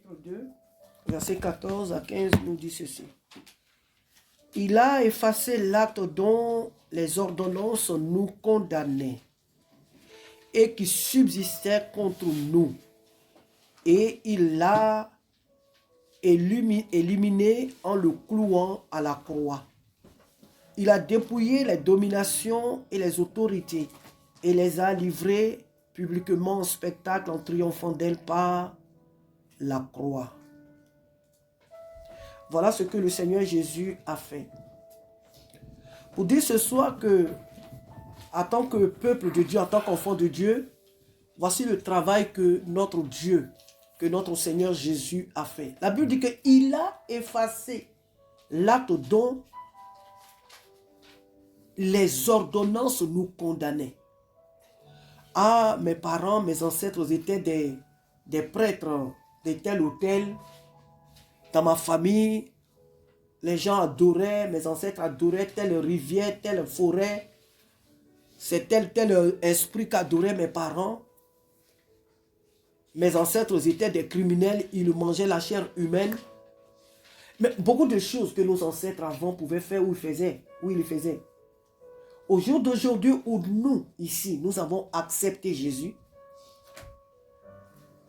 chapitre 2, verset 14 à 15 nous dit ceci. Il a effacé l'acte dont les ordonnances nous condamnaient et qui subsistait contre nous. Et il l'a éliminé en le clouant à la croix. Il a dépouillé les dominations et les autorités et les a livrées publiquement en spectacle en triomphant d'elles par la croix. Voilà ce que le Seigneur Jésus a fait. Pour dire ce soir que, en tant que peuple de Dieu, en tant qu'enfant de Dieu, voici le travail que notre Dieu, que notre Seigneur Jésus a fait. La Bible dit qu'il a effacé l'acte dont les ordonnances nous condamnaient. Ah, mes parents, mes ancêtres étaient des prêtres de tel ou tel. Dans ma famille, les gens adoraient, mes ancêtres adoraient telle rivière, telle forêt. C'est tel esprit qu'adoraient mes parents. Mes ancêtres étaient des criminels, ils mangeaient la chair humaine. Mais beaucoup de choses que nos ancêtres avant pouvaient faire ou ils le faisaient. Au jour d'aujourd'hui où nous, ici, nous avons accepté Jésus,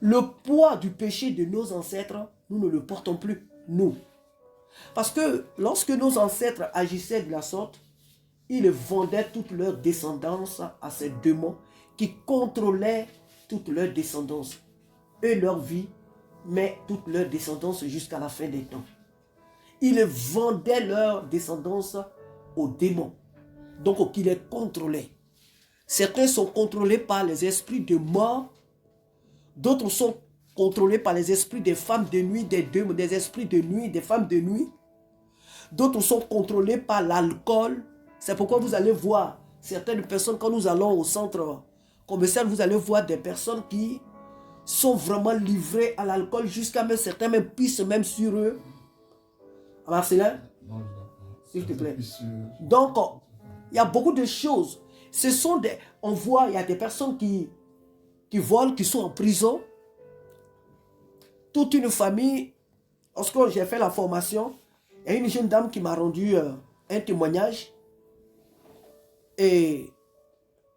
le poids du péché de nos ancêtres, nous ne le portons plus, nous. Parce que lorsque nos ancêtres agissaient de la sorte, ils vendaient toute leur descendance à ces démons qui contrôlaient toute leur descendance. Eux, leur vie, mais toute leur descendance jusqu'à la fin des temps. Ils vendaient leur descendance aux démons. Donc, qui les contrôlaient. Certains sont contrôlés par les esprits de mort. D'autres sont contrôlés par les esprits des femmes de nuit, des esprits de nuit, des femmes de nuit. D'autres sont contrôlés par l'alcool. C'est pourquoi vous allez voir certaines personnes, quand nous allons au centre commercial, vous allez voir des personnes qui sont vraiment livrées à l'alcool jusqu'à même certains même pissent même sur eux. Marcelin, s'il te plaît. Donc, il y a beaucoup de choses. Ce sont des, on voit, il y a des personnes qui volent, qui sont en prison. Toute une famille, lorsque j'ai fait la formation, il y a une jeune dame qui m'a rendu un témoignage. Et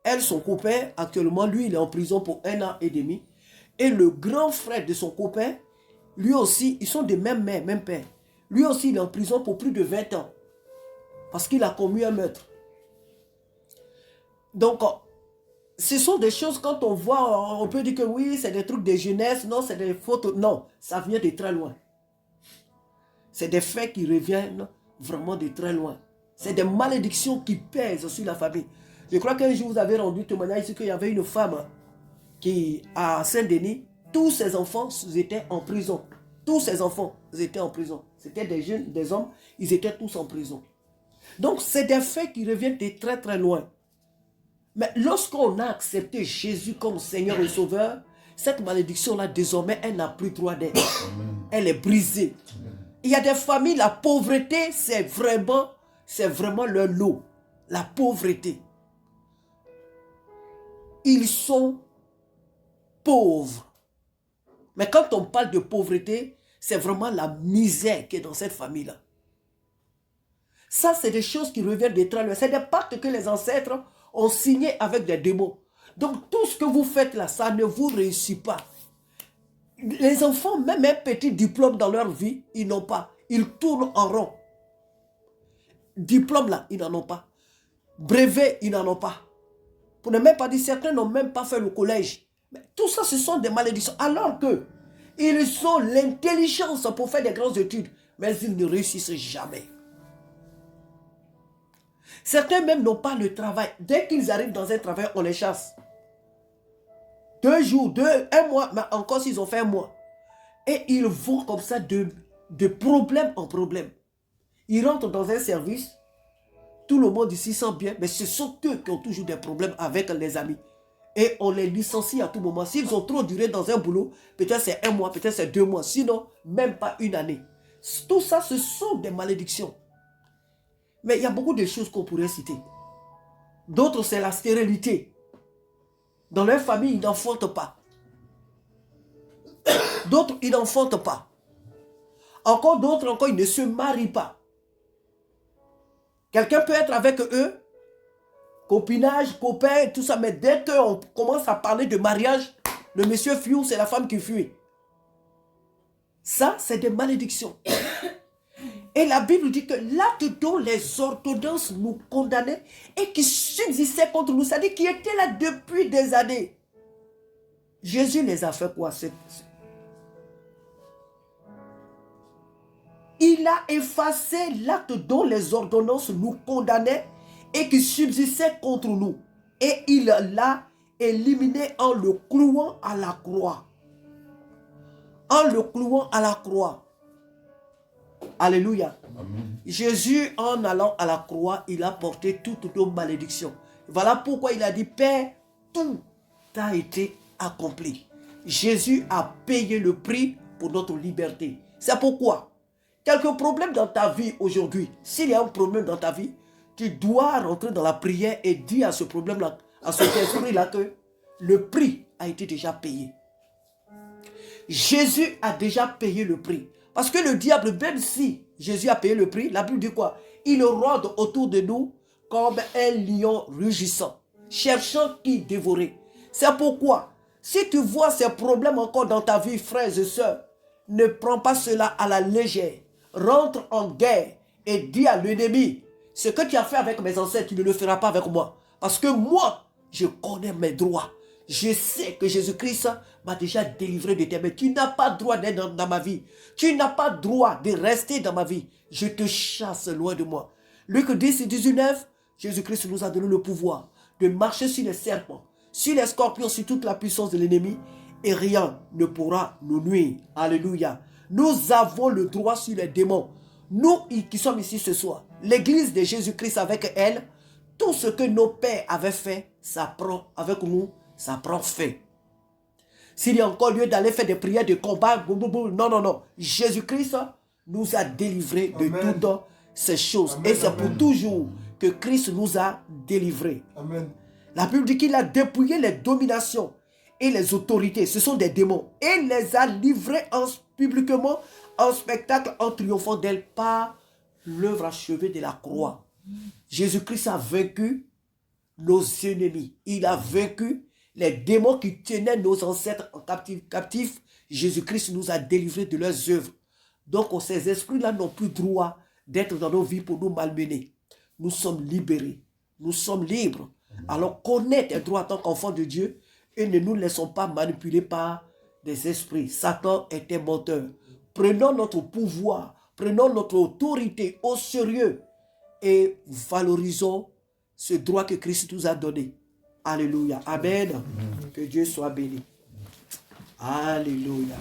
elle, son copain, actuellement, lui, il est en prison pour 1 an et demi. Et le grand frère de son copain, lui aussi, ils sont de même mère, même père. Lui aussi, il est en prison pour plus de 20 ans. Parce qu'il a commis un meurtre. Donc, ce sont des choses, quand on voit, on peut dire que oui, c'est des trucs de jeunesse, non, c'est des fautes. Non, ça vient de très loin. C'est des faits qui reviennent vraiment de très loin. C'est des malédictions qui pèsent sur la famille. Je crois qu'un jour, vous avez rendu témoignage ici qu'il y avait une femme qui, à Saint-Denis, tous ses enfants étaient en prison. Tous ses enfants étaient en prison. C'était des jeunes, des hommes, ils étaient tous en prison. Donc, c'est des faits qui reviennent de très très loin. Mais lorsqu'on a accepté Jésus comme Seigneur et Sauveur, cette malédiction-là, désormais, elle n'a plus droit d'être. Elle est brisée. Il y a des familles, la pauvreté, c'est vraiment leur lot. La pauvreté. Ils sont pauvres. Mais quand on parle de pauvreté, c'est vraiment la misère qui est dans cette famille-là. Ça, c'est des choses qui reviennent de très loin. C'est des pactes que les ancêtres ont signés avec des démons. Donc, tout ce que vous faites là, ça ne vous réussit pas. Les enfants, même un petit diplôme dans leur vie, ils n'ont pas. Ils tournent en rond. Diplôme là, ils n'en ont pas. Brevet, ils n'en ont pas. Pour ne même pas dire, certains n'ont même pas fait le collège. Mais tout ça, ce sont des malédictions. Alors que ils ont l'intelligence pour faire des grandes études, mais ils ne réussissent jamais. Certains même n'ont pas le travail. Dès qu'ils arrivent dans un travail, on les chasse. 2 jours, 1 mois, mais encore s'ils ont fait 1 mois. Et ils vont comme ça de problème en problème. Ils rentrent dans un service, tout le monde ici sent bien, mais ce sont eux qui ont toujours des problèmes avec les amis. Et on les licencie à tout moment. S'ils ont trop duré dans un boulot, peut-être c'est 1 mois, peut-être c'est 2 mois, sinon même pas 1 année. Tout ça, ce sont des malédictions. Mais il y a beaucoup de choses qu'on pourrait citer. D'autres, c'est la stérilité. Dans leur famille, ils n'enfantent pas. D'autres, ils n'enfantent pas. Encore d'autres, encore, ils ne se marient pas. Quelqu'un peut être avec eux, copinage, copain, tout ça, mais dès qu'on commence à parler de mariage, le monsieur fuit ou c'est la femme qui fuit. Ça, c'est des malédictions. Et la Bible dit que l'acte dont les ordonnances nous condamnaient et qui subsistaient contre nous, c'est-à-dire qui étaient là depuis des années. Jésus les a fait quoi? Il a effacé l'acte dont les ordonnances nous condamnaient et qui subsistait contre nous. Et il l'a éliminé en le clouant à la croix. En le clouant à la croix. Alléluia. Amen. Jésus, en allant à la croix, il a porté toutes nos malédictions. Voilà pourquoi il a dit, Père, tout a été accompli. Jésus a payé le prix pour notre liberté. C'est pourquoi, quelques problèmes dans ta vie aujourd'hui, s'il y a un problème dans ta vie, tu dois rentrer dans la prière et dire à ce problème-là, à ce esprit-là, que le prix a été déjà payé. Jésus a déjà payé le prix. Parce que le diable, même si Jésus a payé le prix, la Bible dit quoi? Il rôde autour de nous comme un lion rugissant, cherchant qui dévorer. C'est pourquoi, si tu vois ces problèmes encore dans ta vie, frères et sœurs, ne prends pas cela à la légère. Rentre en guerre et dis à l'ennemi, ce que tu as fait avec mes ancêtres, tu ne le feras pas avec moi. Parce que moi, je connais mes droits. Je sais que Jésus-Christ m'a déjà délivré de tes mains. Tu n'as pas droit d'être dans ma vie. Tu n'as pas droit de rester dans ma vie. Je te chasse loin de moi. Luc 10 et 19, Jésus-Christ nous a donné le pouvoir de marcher sur les serpents, sur les scorpions, sur toute la puissance de l'ennemi, et rien ne pourra nous nuire. Alléluia. Nous avons le droit sur les démons. Nous qui sommes ici ce soir, l'église de Jésus-Christ avec elle, tout ce que nos pères avaient fait, ça prend avec nous, ça prend fin. S'il y a encore lieu d'aller faire des prières de combat, non, non, non. Jésus-Christ nous a délivrés de toutes ces choses. Amen, et c'est pour toujours que Christ nous a délivrés. Amen. La Bible dit qu'il a dépouillé les dominations et les autorités. Ce sont des démons. Et les a livrés publiquement en spectacle en triomphant d'elle par l'œuvre achevée de la croix. Jésus-Christ a vaincu nos ennemis. Il a vaincu les démons qui tenaient nos ancêtres en captifs. Jésus-Christ nous a délivrés de leurs œuvres. Donc ces esprits-là n'ont plus droit d'être dans nos vies pour nous malmener. Nous sommes libérés. Nous sommes libres. Alors connais tes droits en tant qu'enfant de Dieu et ne nous laissons pas manipuler par des esprits. Satan est un menteur. Prenons notre pouvoir, prenons notre autorité au sérieux et valorisons ce droit que Christ nous a donné. Alléluia. Amen. Que Dieu soit béni. Alléluia.